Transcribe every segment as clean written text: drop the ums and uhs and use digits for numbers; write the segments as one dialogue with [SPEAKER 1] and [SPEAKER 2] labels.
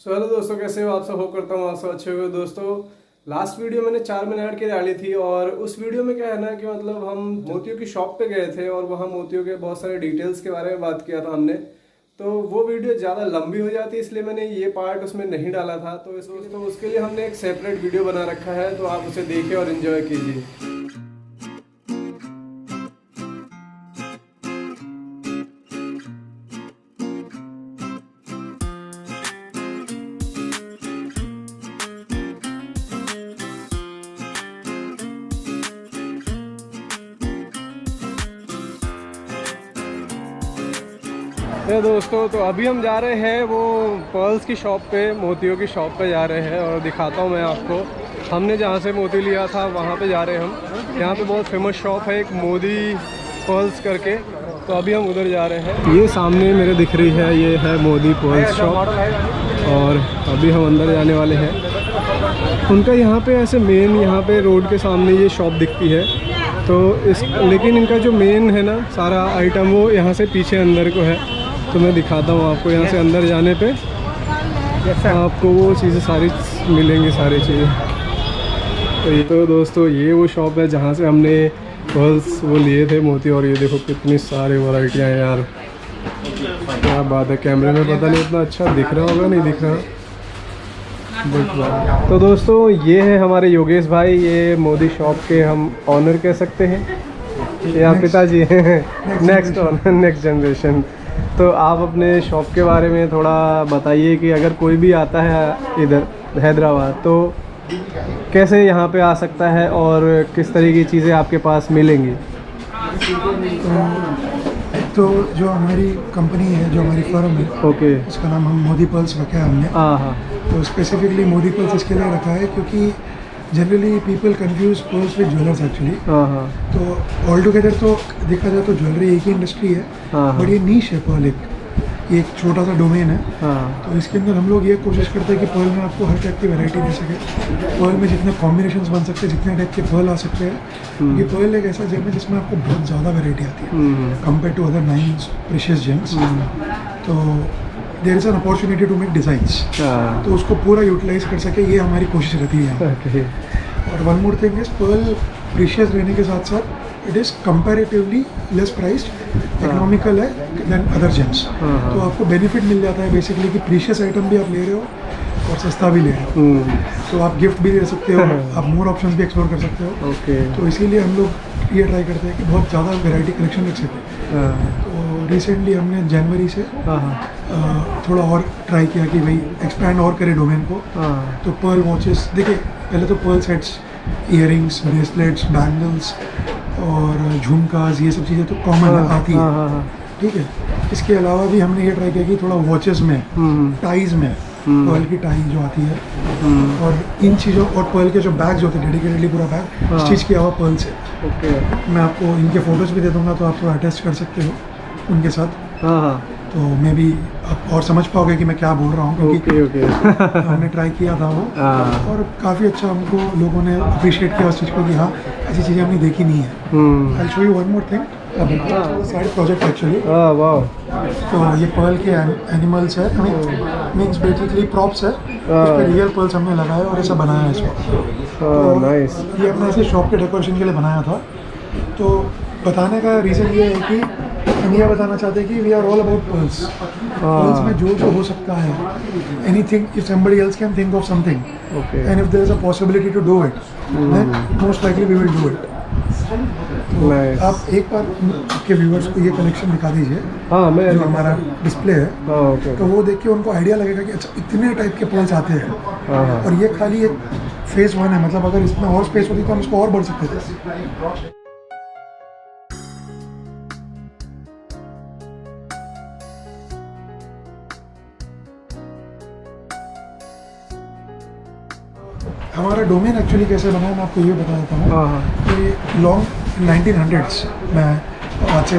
[SPEAKER 1] Hello दोस्तों, कैसे हो आप सब? होप करता हूँ आप सब अच्छे हो। दोस्तों, लास्ट वीडियो मैंने 4 मिनट की डाली थी और उस वीडियो में क्या है ना कि मतलब हम मोतियों की शॉप पे गए थे और वहाँ मोतियों के बहुत सारे डिटेल्स के बारे में बात किया था हमने। तो वो वीडियो ज़्यादा लंबी हो जाती, इसलिए मैंने ये पार्ट उसमें नहीं डाला था। तो उसके लिए हमने एक सेपरेट वीडियो बना रखा है, तो आप उसे देखिए और इन्जॉय कीजिए। ये दोस्तों, तो अभी हम जा रहे हैं वो पर्ल्स की शॉप पे, मोतियों की शॉप पे जा रहे हैं और दिखाता हूँ मैं आपको। हमने जहाँ से मोती लिया था वहाँ पे जा रहे हैं हम। यहाँ पे बहुत फेमस शॉप है एक, मोदी पर्ल्स करके। तो अभी हम उधर जा रहे हैं। ये सामने मेरे दिख रही है, ये है मोदी पर्ल्स शॉप और अभी हम अंदर जाने वाले हैं। उनका यहाँ पे ऐसे मेन, यहाँ पे रोड के सामने ये शॉप दिखती है। तो लेकिन इनका जो मेन है ना सारा आइटम, वो यहाँ से पीछे अंदर को है। तो मैं दिखाता हूँ आपको। यहाँ से अंदर जाने पे आपको वो चीज़ें सारी मिलेंगी, सारी चीज़ें। तो दोस्तों, ये वो शॉप है जहाँ से हमने पर्ल्स वो लिए थे मोती। और ये देखो कितनी सारी वैरायटियाँ हैं यार, क्या बात है। कैमरे में पता नहीं इतना अच्छा दिख रहा होगा, नहीं दिख रहा। तो दोस्तों, ये है हमारे योगेश भाई, ये मोदी शॉप के हम ऑनर कह सकते हैं या पिताजी हैं। Next honour, next generation. तो आप अपने शॉप के बारे में थोड़ा बताइए कि अगर कोई भी आता है इधर हैदराबाद तो कैसे यहाँ पे आ सकता है और किस तरह की चीज़ें आपके पास मिलेंगी।
[SPEAKER 2] तो जो हमारी कंपनी है, जो हमारी फर्म है,
[SPEAKER 1] ओके,
[SPEAKER 2] उसका नाम हम मोदी पर्ल्स रखा है हमने।
[SPEAKER 1] हाँ।
[SPEAKER 2] तो स्पेसिफिकली मोदी पर्ल्स इसके लिए रखा है क्योंकि generally people confuse pearls with jewellers actually.
[SPEAKER 1] हाँ।
[SPEAKER 2] तो ऑल टुगेदर तो देखा जाए तो ज्वेलरी एक ही इंडस्ट्री है, बट ये नीश है पर्ल, एक छोटा सा डोमेन है। तो इसके अंदर हम लोग ये कोशिश करते हैं कि पर्ल में आपको हर टाइप की वैरायटी दे सके। पर्ल में जितने कॉम्बिनेशंस बन सकते हैं, जितने टाइप के पर्ल आ सकते हैं। ये पर्ल एक ऐसा जेम है जिसमें आपको बहुत ज़्यादा वैरायटी आती है compare to other 9 precious gems. तो there is an opportunity to make designs, तो उसको पूरा यूटिलाइज कर सके, ये हमारी कोशिश रहती है। और one more thing is, pearl precious रहने के साथ साथ it is comparatively less priced, economical है देन अदर जेम्स। तो आपको बेनिफिट मिल जाता है बेसिकली कि प्रीशियस आइटम भी आप ले रहे हो और सस्ता भी ले रहे हो। तो आप गिफ्ट भी दे सकते हो, आप मोर ऑप्शंस भी एक्सप्लोर कर सकते हो। तो इसीलिए हम लोग ये ट्राई करते हैं कि बहुत ज़्यादा वैरायटी कलेक्शन रख सकें। तो रिसेंटली हमने जनवरी से थोड़ा और ट्राई किया कि भाई एक्सपैंड और करें डोमेन को। तो पर्ल वॉचेस, देखिए पहले तो pearl sets, earrings, bracelets, bangles और झुमकाज, ये सब चीज़ें तो कॉमन आती है, ठीक है। इसके अलावा भी हमने ये ट्राई किया कि थोड़ा वॉचेस में, टाइज में, पर्ल की टाई जो आती है, और इन चीज़ों, और पर्ल के जो बैग्स होते हैं, डेडिकेटेडली पूरा बैग स्टिच किया हुआ पर्ल से। मैं आपको इनके फोटोज़ भी दे दूँगा, तो आप थोड़ा अटैच कर सकते हो उनके साथ। तो मे भी आप और समझ पाओगे कि मैं क्या बोल रहा हूँ, क्योंकि हमने ट्राई किया था वो, और काफ़ी अच्छा हमको लोगों ने अप्रिशिएट किया उस चीज़ को कि हाँ, ऐसी चीज़ें हमने देखी नहीं है। I show you one more thing, side project actually. तो ये पर्ल के एनिमल्स है, मीन्स बेसिकली प्रॉप्स है, उस पर रियल पर्ल्स हमने लगाए और ऐसा बनाया है इसको। नाइस। ये हमने ऐसे शॉप के डेकोरेशन के लिए बनाया था। तो बताने का रीज़न ये है कि हम यह बताना चाहते हैं कि we are all about pearls. Pearls में जो हो सकता है, anything, if somebody else can think of something and if there is a possibility to do it, then most likely we will do it. आप एक बार आपके व्यूअर्स को ये कलेक्शन दिखा दीजिए, जो हमारा डिस्प्ले है। तो वो देख के उनको आइडिया लगेगा कि अच्छा, इतने टाइप के पर्ल्स आते हैं। और ये खाली एक फेज 1 है, मतलब अगर इसमें और स्पेस होती तो हम इसको और बढ़ सकते थे। हमारा डोमेन एक्चुअली कैसे बना है, मैं आपको ये बता देता हूँ कि लॉन्ग 1900s में, आज से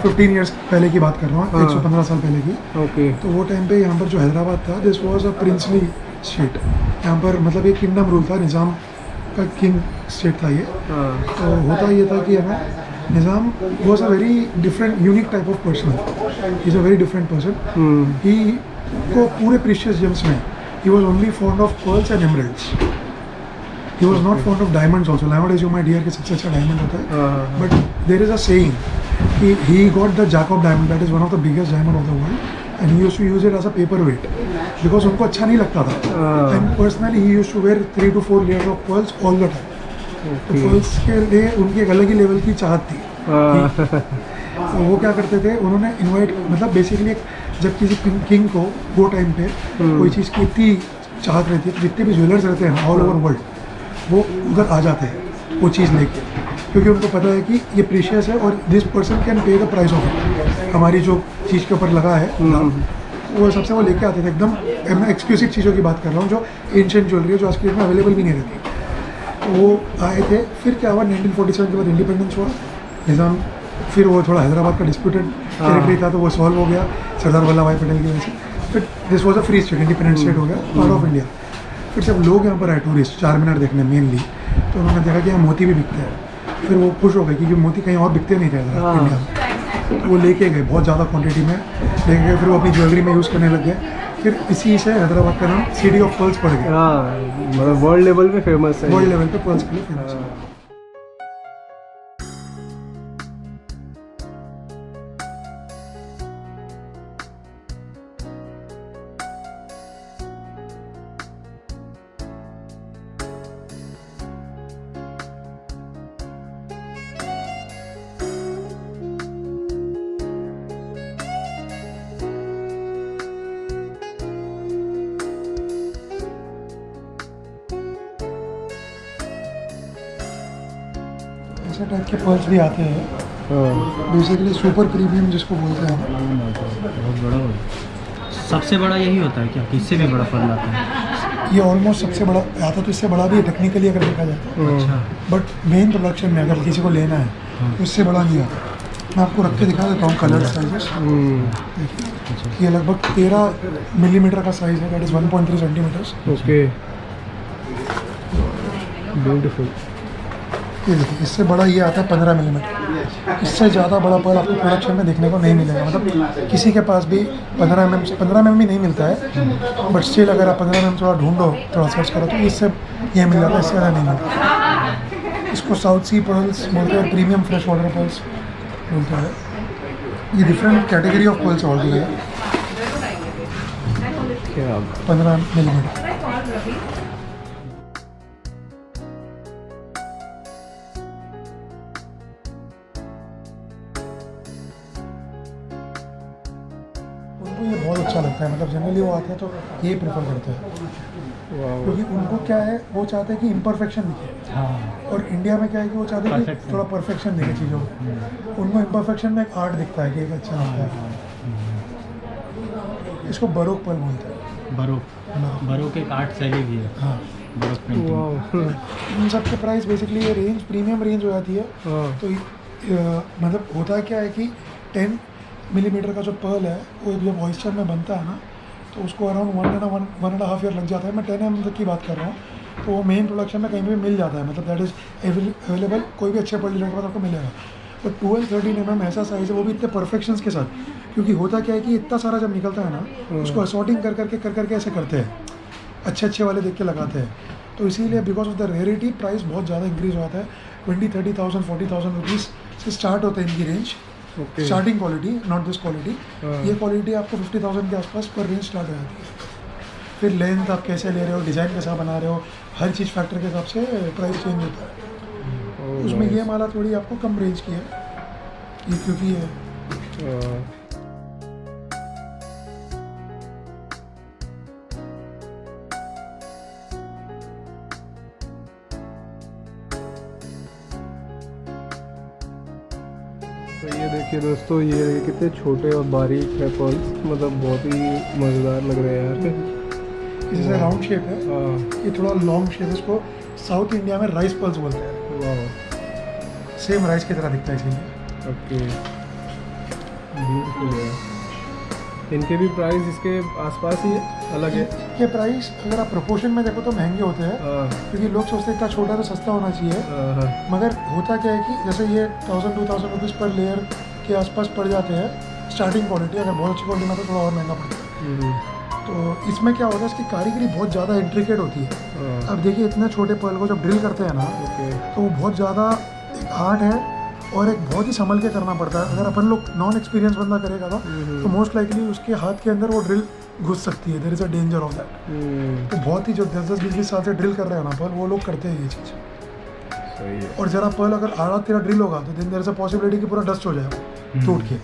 [SPEAKER 2] 15 ईयर्स पहले की बात कर रहा हूँ, 115 साल पहले की। तो वो टाइम पे यहाँ पर जो हैदराबाद था, this was a princely state. यहाँ पर मतलब एक किंगडम रूल था, निज़ाम का किंग स्टेट था ये। तो होता ये था कि है ना, निज़ाम was a very different, unique type of person. He's a very different person. He को पूरे प्रीशियस जेम्स में he was only fond of pearls and emeralds. He was not fond of diamonds also. Nowadays you might hear कि सबसे अच्छा diamond होता है. But there is a saying, he got the Jacob diamond, that is one of the biggest diamond of the world, and he used to use it as a paperweight because उनको अच्छा नहीं लगता था. And personally he used to wear 3 to 4 layers of pearls all the time. तो pearls के लिए उनकी एक अलग ही लेवल की चाहत थी. तो वो क्या करते थे, उन्होंने इनवाइट मतलब बेसिकली जब किसी किंग को वो टाइम पे कोई चीज़ की इतनी चाहत रहती है तो जितने भी ज्वेलर्स रहते हैं ऑल ओवर वर्ल्ड वो उधर आ जाते हैं वो चीज़ लेके, क्योंकि उनको पता है कि ये प्रीशियस है और this person can pay the price of it. हमारी जो चीज़ के ऊपर लगा है वो सबसे वो लेके आते थे. एकदम मैं एक्सक्लूसिव चीज़ों की बात कर रहा हूँ जो एंशिएंट ज्वेलरी है जो आज की डेट में अवेलेबल भी नहीं रहती. तो वो आए थे. फिर क्या हुआ, 1947 के बाद इंडिपेंडेंस हुआ निज़ाम, फिर वो थोड़ा हैदराबाद का डिस्प्यूटेड टेरिटरी था तो वो सॉल्व हो गया सरदार वल्लभ भाई पटेल की वजह से. फिर this was a free state, independent state हो गया, पार्ट ऑफ इंडिया. फिर जब लोग यहाँ पर आए टूरिस्ट चार मीनार देखने मेनली, तो उन्होंने देखा कि यहाँ मोती भी बिकते हैं. फिर वो खुश हो गए क्योंकि मोती कहीं और बिकते नहीं थे इंडिया में. तो वो लेके गए बहुत ज़्यादा क्वान्टिटी में लेके गए. फिर वो अपनी ज्वेलरी में यूज़ करने लग गए. फिर इसी से हैदराबाद का नाम सिटी ऑफ पर्ल्स पड़ गया.
[SPEAKER 1] मतलब वर्ल्ड लेवल पे फेमस है,
[SPEAKER 2] वर्ल्ड लेवल पे पर्ल्स के लिए फेमस है. ऐसे टाइप के पर्ल्स भी आते हैं, बेसिकली सुपर प्रीमियम जिसको बोलते हैं.
[SPEAKER 3] बहुत बड़ा होता, सबसे बड़ा यही होता है क्या, इससे भी बड़ा पर्ल आता है?
[SPEAKER 2] ये ऑलमोस्ट सबसे बड़ा आता तो इससे बड़ा भी है टेक्निकली अगर देखा जाए तो.
[SPEAKER 3] अच्छा.
[SPEAKER 2] बट मेन प्रोडक्शन में अगर किसी को लेना है तो इससे बड़ा नहीं आता. मैं आपको रख के दिखा देता हूँ कलर साइजेस. ये लगभग 13 मिलीमीटर का साइज़ है, that is 1.3 centimetres.
[SPEAKER 1] Okay, beautiful.
[SPEAKER 2] ये देखिए, इससे बड़ा ये आता है 15 मिलीमीटर. इससे ज़्यादा बड़ा पर्ल आपको प्रोडक्शन में देखने को नहीं मिलेगा. मतलब किसी के पास भी 15 mm से 15 mm भी नहीं मिलता है, बट स्टिल अगर आप 15 mm थोड़ा ढूंढो, थोड़ा सर्च करो तो इससे ये मिल जाता है, इससे ज़्यादा नहीं मिलता. इसको साउथ सी पर्ल्स बोलते हैं, प्रीमियम फ्रेश वाटर पर्ल्स बोलते हैं. ये different category of pearls all the है. 15 मिलीमीटर. उनको ये बहुत अच्छा लगता है. मतलब जनरली वो आते हैं तो ये प्रेफर करते हैं, क्योंकि उनको क्या है, वो चाहते हैं कि इम्परफेक्शन दिखे. और इंडिया में क्या है कि वो चाहते हैं कि थोड़ा परफेक्शन दिखे चीज़ों को. उनको इम्परफेक्शन में एक आर्ट दिखता है कि एक अच्छा होता है. इसको बरोक पर्ल बोलते हैं.
[SPEAKER 3] बरोक एक आर्ट शैली भी है.
[SPEAKER 2] हाँ.
[SPEAKER 3] Baroque painting.
[SPEAKER 2] इन सब के प्राइस बेसिकली ये रेंज प्रीमियम रेंज हो जाती है. तो मतलब होता क्या है कि 10 मिलीमीटर का जो पर्ल है वो जब मॉइस्चर में बनता है ना, तो उसको अराउंड 1.5 ईयर लग जाता है. मैं 10 mm तक की बात कर रहा हूँ. तो वो मेन प्रोडक्शन में कहीं भी मिल जाता है. मतलब दैट इज़ अवेलेबल, कोई भी अच्छे पर्ल डीलर के पास आपको मिलेगा. और 12-13 mm ऐसा साइज़ है, वो भी इतने परफेक्शंस के साथ. क्योंकि होता क्या है कि इतना सारा जब निकलता है ना, उसको असॉर्टिंग कर करके ऐसे करते हैं, अच्छे वाले देख के लगाते हैं. तो इसीलिए because of the rarity price बहुत ज़्यादा इंक्रीज हो जाता है. 20-30,000 40,000 रुपीज़ से स्टार्ट होता है इनकी range. Starting quality, not this quality. ये क्वालिटी आपको 50,000 के आसपास पर रेंज स्टार्ट हो जाती है. फिर लेंथ आप कैसे ले रहे हो, डिज़ाइन कैसा बना रहे हो, हर चीज़ फैक्टर के हिसाब से प्राइस चेंज होता है. उसमें ये माला थोड़ी आपको कम रेंज की है, ये क्योंकि है.
[SPEAKER 1] तो ये देखिए दोस्तों, ये कितने छोटे और बारीक है पर्ल्स. मतलब बहुत ही मज़ेदार लग रहे हैं यार.
[SPEAKER 2] जैसे राउंड शेप है, ये थोड़ा लॉन्ग शेप है. इसको साउथ इंडिया में राइस पर्ल्स बोलते हैं.
[SPEAKER 1] वाह,
[SPEAKER 2] सेम राइस की तरह दिखता है इसीलिए.
[SPEAKER 1] ओके, ब्यूटीफुल है. इनके भी प्राइस इसके आसपास ही अलग है.
[SPEAKER 2] ये प्राइस अगर आप प्रोपोर्शन में देखो तो महंगे होते हैं, क्योंकि लोग सोचते हैं इतना छोटा तो सस्ता होना चाहिए. मगर होता क्या है कि जैसे ये 1000-2000 रुपीज़ पर लेयर के आसपास पड़ जाते हैं स्टार्टिंग क्वालिटी. अगर बहुत अच्छी क्वालिटी में तो थोड़ा और महंगा पड़ता है. तो इसमें क्या होता है, इसकी कारीगरी बहुत ज़्यादा इंट्रिकेट होती है। अब देखिए इतने छोटे पर्ल को जब ड्रिल करते हैं ना, तो वो बहुत ज़्यादा एक आर्ट है और एक बहुत ही संभल के करना पड़ता है। अगर अपन लोग नॉन एक्सपीरियंस बंदा करेगा ना, तो मोस्ट लाइकली उसके हाथ के अंदर वो ड्रिल घुस सकती है। There is a danger of that. तो बहुत ही जो 10-20 साल से ड्रिल कर रहे हैं ना पर्ल, वो लोग करते हैं ये चीज़।
[SPEAKER 1] सही है।
[SPEAKER 2] और ज़रा पर्ल अगर आधा तेरा ड्रिल होगा तो then there is a possibility कि पूरा डस्ट हो जाएगा टूट के।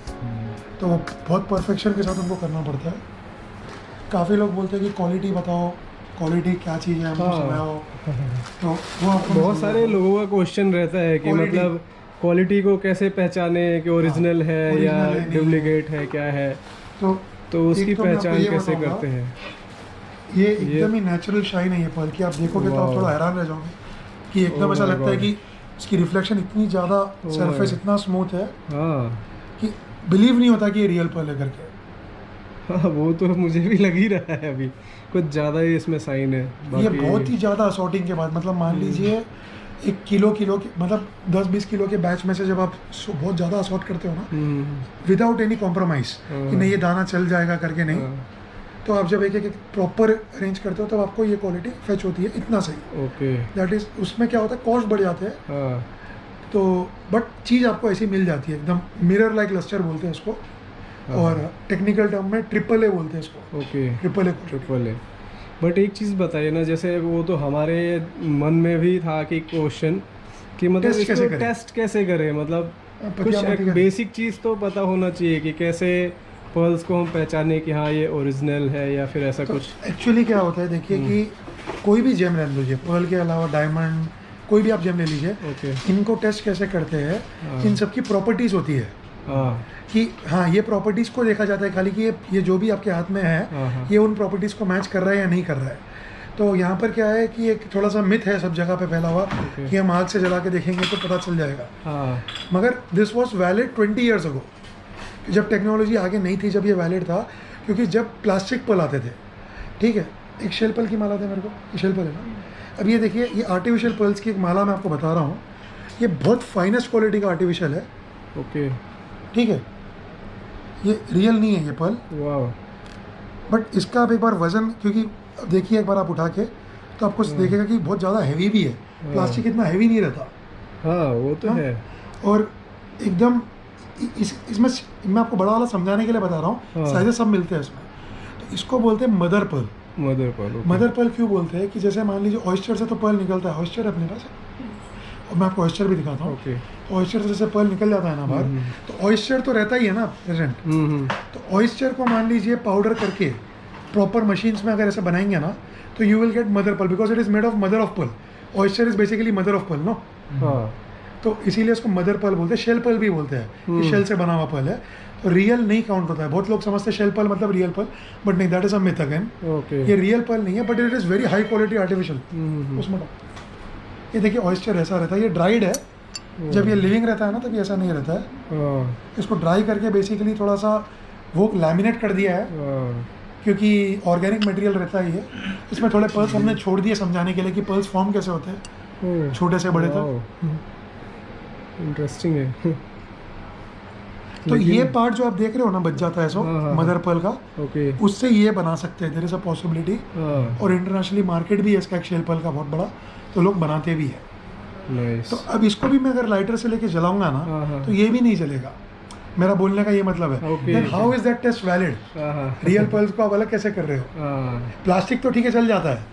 [SPEAKER 2] तो वो बहुत परफेक्शन के साथ उनको करना पड़ता है। काफ़ी लोग बोलते हैं कि क्वालिटी बताओ, क्वालिटी क्या चीज़ है, हमको समझाओ। तो वो आपको
[SPEAKER 1] बहुत सारे लोगों का क्वेश्चन रहता है कि मतलब क्वालिटी को कैसे पहचाने कि ओरिजिनल है या डुप्लीकेट है, क्या है, तो उसकी पहचान कैसे करते हैं?
[SPEAKER 2] ये एकदम ही नेचुरल शाइन है ये पर्ल की। आप देखोगे तो आप थोड़ा हैरान रह जाओगे कि एकदम ऐसा लगता है कि इसकी रिफ्लेक्शन इतनी ज़्यादा, सरफेस इतना स्मूथ है कि बिलीव नहीं होता कि ये रियल पर्ल है करके।
[SPEAKER 1] हाँ, वो तो मुझे भी लग ही रहा है अभी, कुछ ज़्यादा ही इसमें साइन है।
[SPEAKER 2] ये बहुत ही ज़्यादा असॉर्टिंग के बाद, मतलब मान लीजिए 1 किलो के मतलब 10-20 किलो के बैच में से जब आप बहुत ज़्यादा असॉर्ट करते हो ना, विदाउट एनी कॉम्प्रोमाइज़ कि नहीं ये दाना चल जाएगा करके नहीं, तो आप जब एक प्रॉपर अरेंज करते हो तब आपको ये क्वालिटी फेच होती है, इतना सही।
[SPEAKER 1] ओके,
[SPEAKER 2] दैट इज़, उसमें क्या होता है, कॉस्ट बढ़ जाते हैं। तो बट चीज़ आपको ऐसी मिल जाती है एकदम मिरर लाइक लस्टर बोलते हैं इसको, और टेक्निकल टर्म में AAA बोलते हैं इसको।
[SPEAKER 1] Okay,
[SPEAKER 2] AAA।
[SPEAKER 1] बट एक चीज़ बताइए ना, जैसे वो तो हमारे मन में भी था कि क्वेश्चन कि मतलब इसको टेस्ट कैसे करें, मतलब कुछ एक बेसिक चीज़ तो पता होना चाहिए कि कैसे पर्ल्स को हम पहचाने कि हाँ ये ओरिजिनल है या फिर ऐसा कुछ।
[SPEAKER 2] एक्चुअली क्या होता है, देखिए कि कोई भी जेम ले लीजिए, पर्ल के अलावा डायमंड, कोई भी आप जेम ले लीजिए, इनको टेस्ट कैसे करते हैं, इन सब की प्रॉपर्टीज़ होती है कि हाँ ये प्रॉपर्टीज़ को देखा जाता है खाली कि ये जो भी आपके हाथ में है ये उन प्रॉपर्टीज़ को मैच कर रहा है या नहीं कर रहा है। तो यहाँ पर क्या है कि एक थोड़ा सा मिथ है सब जगह पे फैला हुआ कि हम आग से जला के देखेंगे तो पता चल जाएगा। मगर this was valid 20 years ago, जब टेक्नोलॉजी आगे नहीं थी, जब ये वैलिड था। क्योंकि जब प्लास्टिक पर्ल आते थे, ठीक है, एक शेल पर्ल की माला दे मेरे को, ये शेल पर्ल है ना। अब ये देखिए, ये आर्टिफिशियल पर्ल्स की एक माला मैं आपको बता रहा हूँ, ये बहुत फाइनेस्ट क्वालिटी का आर्टिफिशियल है।
[SPEAKER 1] ओके,
[SPEAKER 2] ठीक है, ये रियल नहीं है ये पर्ल, बट इसका आप एक बार वजन, क्योंकि अब देखिए एक बार आप उठा के तो आपको देखेगा कि बहुत ज़्यादा हैवी भी है। प्लास्टिक इतना हैवी नहीं रहता।
[SPEAKER 1] हाँ, वो तो है।
[SPEAKER 2] और एकदम इसमें मैं आपको बड़ा वाला समझाने के लिए बता रहा हूँ, साइजेस सब मिलते हैं इसमें। तो इसको बोलते हैं मदर पर्ल। मदर पर्ल क्यों बोलते हैं कि जैसे मान लीजिए ऑयस्टर से तो पर्ल निकलता है, ऑयस्टर अपने पास है, और मैं आपको ऑयस्टर भी दिखाता हूँ। तो ऑयस्टर से जैसे पर्ल निकल जाता है ना बाहर, तो ऑयस्टर तो रहता ही है ना प्रेजेंट। तो ऑयस्टर को मान लीजिए पाउडर करके प्रॉपर मशीन्स में अगर ऐसे बनाएंगे ना, तो you will get mother pearl, because it is made of mother of pearl. Oyster is basically mother of pearl, no. तो इसीलिए इसको मदर पर्ल बोलते हैं। शेल पर्ल भी बोलते हैं, ये शेल से बना हुआ पर्ल है, तो रियल नहीं काउंट होता है। बहुत लोग समझते हैं शेल पर्ल मतलब रियल पर्ल, बट नहीं, that is a myth again. ये रियल पर्ल नहीं है, but it is very high quality artificial. उसमें ये देखिए ऑयस्टर ऐसा रहता है, ये ड्राइड है। जब ये लिविंग रहता है ना तब ऐसा नहीं रहता है। इसको ड्राई करके बेसिकली थोड़ा सा वो लैमिनेट कर दिया है, क्योंकि ऑर्गेनिक मटेरियल रहता ही है। इसमें थोड़े पर्ल्स हमने छोड़ दिए समझाने के लिए कि पर्ल्स फॉर्म कैसे होते हैं, छोटे से बड़े तक।
[SPEAKER 1] इंटरेस्टिंग है।
[SPEAKER 2] तो ये पार्ट जो आप देख रहे हो ना बच जाता है सो मदर पर्ल का, उससे ये बना सकते हैं, देयर इज अ पॉसिबिलिटी। और इंटरनेशनली मार्केट भी है इसका एक शेल पर्ल का बहुत बड़ा, तो लोग बनाते भी है। तो अब इसको भी मैं अगर लाइटर से लेके जलाऊंगा ना, तो ये भी नहीं जलेगा। मेरा बोलने का ये मतलब है, then how is that test valid? Real pearls को आप अलग कैसे कर रहे हो? प्लास्टिक तो ठीक है चल जाता है,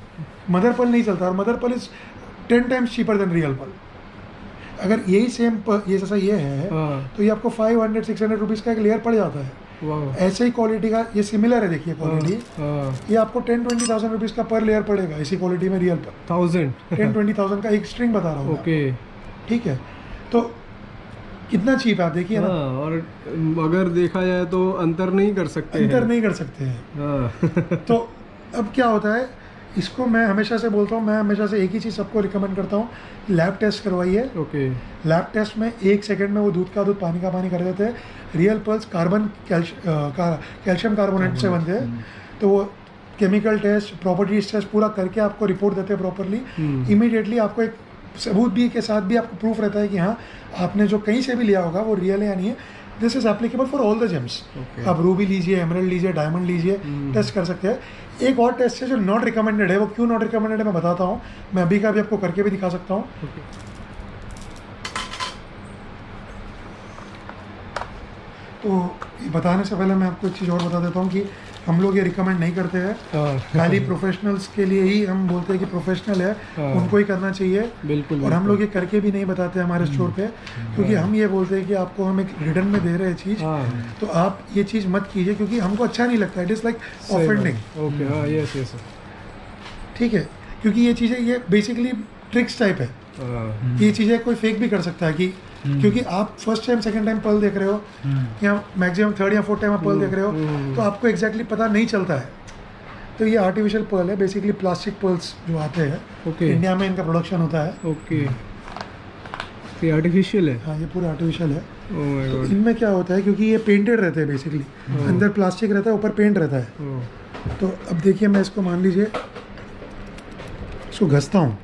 [SPEAKER 2] मदर पर्ल नहीं चलता, और mother pearl is 10 times cheaper than real pearl. अगर यही सेम ये जैसा ये है, तो ये आपको 500-600 रुपीज़ का एक लेयर पड़ जाता है। ऐसे ही क्वालिटी का ये सिमिलर है, देखिए क्वालिटी। ये आपको 10-20,000 रुपीज़ का पर लेयर पड़ेगा इसी क्वालिटी में रियल पर। 10-20,000 का एक स्ट्रिंग बता रहा हूँ। ठीक है, तो कितना चीप है आप देखिए ना।
[SPEAKER 1] और अगर देखा जाए तो अंतर नहीं कर सकते हैं।
[SPEAKER 2] तो अब क्या होता है, इसको मैं हमेशा से बोलता हूँ, मैं हमेशा से एक ही चीज़ सबको रिकमेंड करता हूँ, लैब टेस्ट करवाइए। लैब टेस्ट में 1 सेकंड में वो दूध का दूध पानी का पानी कर देते हैं। रियल पर्ल्स कैल्शियम कार्बोनेट से बनते हैं, तो वो केमिकल टेस्ट, प्रॉपर्टीज टेस्ट पूरा करके आपको रिपोर्ट देते हैं प्रॉपरली। इमीडिएटली आपको एक सबूत भी के साथ भी आपको प्रूफ रहता है कि हाँ आपने जो कहीं से भी लिया होगा वो रियल है या नहीं है। This is applicable for all the James. आप रूबी लीजिए, एमरल्ड लीजिए, डायमंड लीजिए, टेस्ट कर सकते हैं। एक और टेस्ट है जो नॉट रिकमेंडेड है, वो क्यों नॉट रिकमेंडेड है मैं बताता हूँ। मैं अभी का भी आपको करके भी दिखा सकता हूँ। तो ये बताने से पहले मैं आपको एक चीज़ और बता देता हूँ कि हम लोग ये रिकमेंड नहीं करते हैं, खाली प्रोफेशनल्स के लिए ही हम बोलते हैं कि प्रोफेशनल है उनको ही करना चाहिए।
[SPEAKER 1] बिल्कुल।
[SPEAKER 2] और हम लोग ये करके भी नहीं बताते हमारे स्टोर पे, क्योंकि हम ये बोलते हैं कि आपको हम एक रिटर्न में दे रहे हैं चीज़, तो आप ये चीज़ मत कीजिए क्योंकि हमको अच्छा नहीं लगता। It is like offending.
[SPEAKER 1] Okay, हाँ, यस यस,
[SPEAKER 2] ठीक है, क्योंकि ये चीज़ें ये बेसिकली ट्रिक्स टाइप है। ये चीज़ें कोई फेक भी कर सकता है कि क्योंकि आप first time second time pearl देख रहे हो या मैक्सिमम थर्ड या फोर्थ टाइम आप पर्ल देख रहे हो, तो आपको एग्जैक्टली पता नहीं चलता है। तो ये आर्टिफिशियल पर्ल है, बेसिकली प्लास्टिक पर्ल्स जो आते हैं। इंडिया में इनका प्रोडक्शन होता है।
[SPEAKER 1] ओके, ये आर्टिफिशियल है?
[SPEAKER 2] हाँ, ये पूरा आर्टिफिशियल है।
[SPEAKER 1] Oh my God.
[SPEAKER 2] इनमें क्या होता है, क्योंकि ये पेंटेड रहते हैं बेसिकली, अंदर प्लास्टिक रहता है, ऊपर पेंट रहता है। तो अब देखिए, मैं इसको मान लीजिए इसको घसता हूँ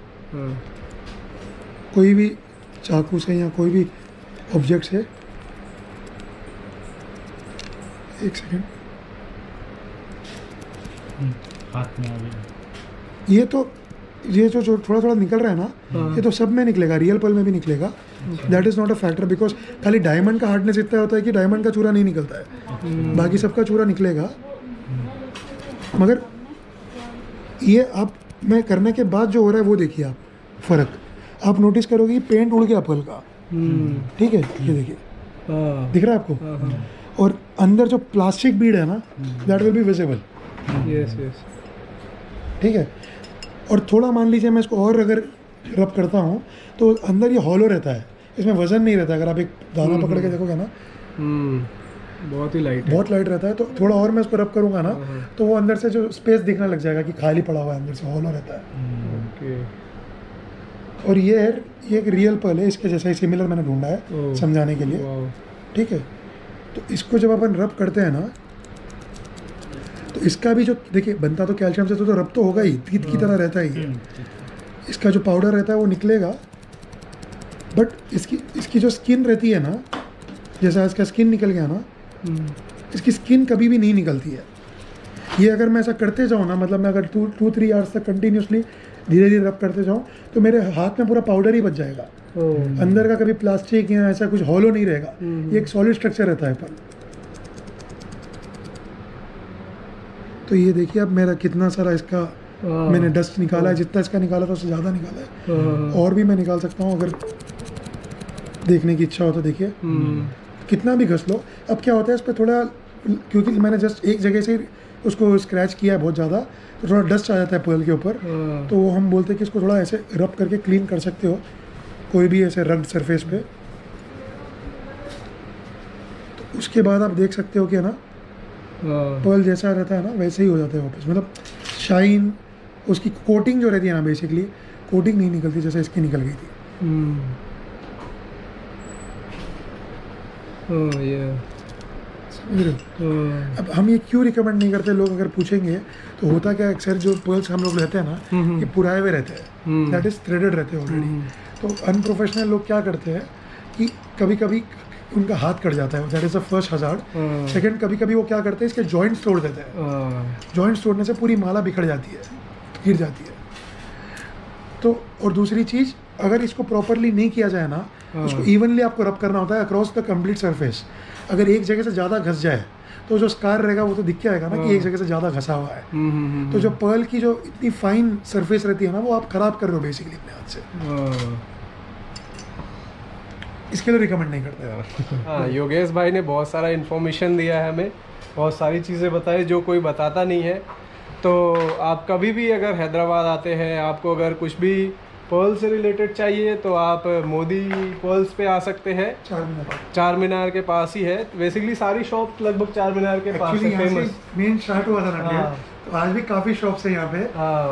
[SPEAKER 2] कोई भी चाकू से या कोई भी ऑब्जेक्ट से। एक सेकेंड,
[SPEAKER 3] हाथ में आ गया।
[SPEAKER 2] ये जो थोड़ा थोड़ा निकल रहा है ना, ये तो सब में निकलेगा, रियल पर्ल में भी निकलेगा। That is not a factor, because खाली डायमंड का हार्डनेस इतना होता है कि डायमंड का चूरा नहीं निकलता है, बाकी सबका चूरा निकलेगा। मगर ये आप मैं करने के बाद जो हो रहा है वो देखिए आप फ़र्क आप नोटिस करोगे कि पेंट उड़ गया पर्ल का। ठीक है, ये देखिए दिख रहा है आपको। और अंदर जो प्लास्टिक बीड है ना, that will be visible.
[SPEAKER 1] Yes yes,
[SPEAKER 2] ठीक है। और थोड़ा मान लीजिए मैं इसको और अगर रब करता हूँ तो अंदर ये हॉलो रहता है, इसमें वजन नहीं रहता। अगर आप एक दाना पकड़ के देखोगे ना,
[SPEAKER 1] बहुत ही लाइट,
[SPEAKER 2] बहुत लाइट रहता है। तो थोड़ा और मैं इसको रब करूँगा ना, तो वो अंदर से जो स्पेस दिखने लग जाएगा कि खाली पड़ा हुआ है, अंदर से हॉलो रहता है।
[SPEAKER 1] ओके।
[SPEAKER 2] और ये एक रियल पर्ल है, इसके जैसा ही सिमिलर मैंने ढूंढा है समझाने के लिए। ठीक है, तो इसको जब अपन रब करते हैं ना, तो इसका भी जो देखिए बनता तो कैल्शियम से, तो रब तो होगा ही, तीत की तरह रहता है ये। इसका जो पाउडर रहता है वो निकलेगा, बट इसकी जो स्किन रहती है ना, जैसा इसका स्किन निकल गया ना, इसकी स्किन कभी भी नहीं निकलती है। ये अगर मैं ऐसा करते जाऊँ ना, मतलब मैं अगर 2-3 आवर्स तक कंटिन्यूसली धीरे धीरे रब करते जाऊँ, तो मेरे हाथ में पूरा पाउडर ही बच जाएगा। अंदर का कभी प्लास्टिक या ऐसा कुछ हॉलो नहीं रहेगा। ये एक सॉलिड स्ट्रक्चर रहता है पर। तो ये देखिए अब मेरा कितना सारा इसका मैंने डस्ट निकाला है, जितना इसका निकाला था उससे ज़्यादा निकाला है। और भी मैं निकाल सकता हूँ अगर देखने की इच्छा हो तो। देखिए कितना भी घस लो। अब क्या होता है इस पर थोड़ा, क्योंकि मैंने जस्ट एक जगह से उसको स्क्रैच किया है बहुत ज़्यादा, तो थोड़ा डस्ट आ जाता है पर्ल के ऊपर। तो हम बोलते हैं कि इसको थोड़ा ऐसे रब करके क्लीन कर सकते हो कोई भी ऐसे रग्ड सरफेस पे। तो उसके बाद आप देख सकते हो कि ना पर्ल जैसा रहता है ना, वैसे ही हो जाता है वापस। मतलब शाइन, उसकी कोटिंग जो रहती है ना, बेसिकली कोटिंग नहीं निकलती जैसे इसकी निकल गई थी। अब हम ये क्यों रिकमेंड नहीं करते, लोग अगर पूछेंगे तो होता क्या, अक्सर जो पर्ल्स हम लोग रहते हैं ना, ये पुराए हुए रहते हैं, दैट इज थ्रेडेड रहते हैं ऑलरेडी। तो अनप्रोफेशनल लोग क्या करते हैं कि कभी कभी उनका हाथ कट जाता है, that is the first hazard. Second, कभी कभी वो क्या करते हैं, इसके जॉइंट्स तोड़ देते हैं। जॉइंट्स तोड़ने से पूरी माला बिखर जाती है, गिर जाती है। तो और दूसरी चीज़, अगर इसको प्रॉपरली नहीं किया जाए ना, उसको इवनली आपको रब करना होता है अक्रॉस द कंप्लीट सरफेस। अगर एक जगह से ज़्यादा घस जाए तो जो स्कार रहेगा वो तो दिख के आएगा ना कि एक जगह से ज़्यादा घसा हुआ है। तो जो पर्ल की जो इतनी फाइन सरफेस रहती है ना, वो आप ख़राब कर रहे हो बेसिकली अपने हाथ से। इसके लिए रिकमेंड नहीं करते।
[SPEAKER 1] हाँ, योगेश भाई ने बहुत सारा इन्फॉर्मेशन दिया है हमें, बहुत सारी चीज़ें बताई जो कोई बताता नहीं है। तो आप कभी भी अगर हैदराबाद आते हैं, आपको अगर कुछ भी पर्ल से रिलेटेड चाहिए, तो आप मोदी पर्ल्स पे आ सकते हैं। चार मीनार के पास ही है। बेसिकली सारी शॉप लगभग चार मीनार के पास है। फेमस
[SPEAKER 2] मेन स्टार्ट हुआ था ना, तो आज भी काफ़ी शॉप्स है यहाँ पे,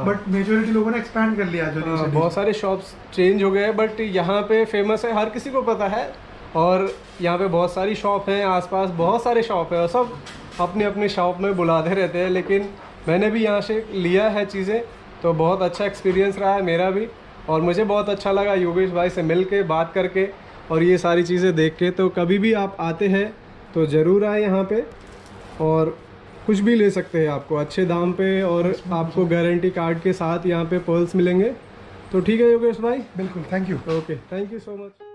[SPEAKER 2] बट मेजोरिटी लोगों ने एक्सपैंड कर लिया। जो
[SPEAKER 1] बहुत सारे शॉप्स चेंज हो गए, बट यहाँ पे फेमस है, हर किसी को पता है। और यहाँ पे बहुत सारी शॉप हैं, आसपास बहुत सारे शॉप है, और सब अपने अपने शॉप में बुलाते रहते हैं। लेकिन मैंने भी यहाँ से लिया है चीज़ें, तो बहुत अच्छा एक्सपीरियंस रहा है मेरा भी। और मुझे बहुत अच्छा लगा योगेश भाई से मिल के, बात करके और ये सारी चीज़ें देख के। तो कभी भी आप आते हैं तो ज़रूर आए यहाँ पे और कुछ भी ले सकते हैं आपको अच्छे दाम पे, और आपको गारंटी कार्ड के साथ यहाँ पे पर्ल्स मिलेंगे। तो ठीक है योगेश भाई,
[SPEAKER 2] बिल्कुल, thank you.
[SPEAKER 1] Okay, thank you so much.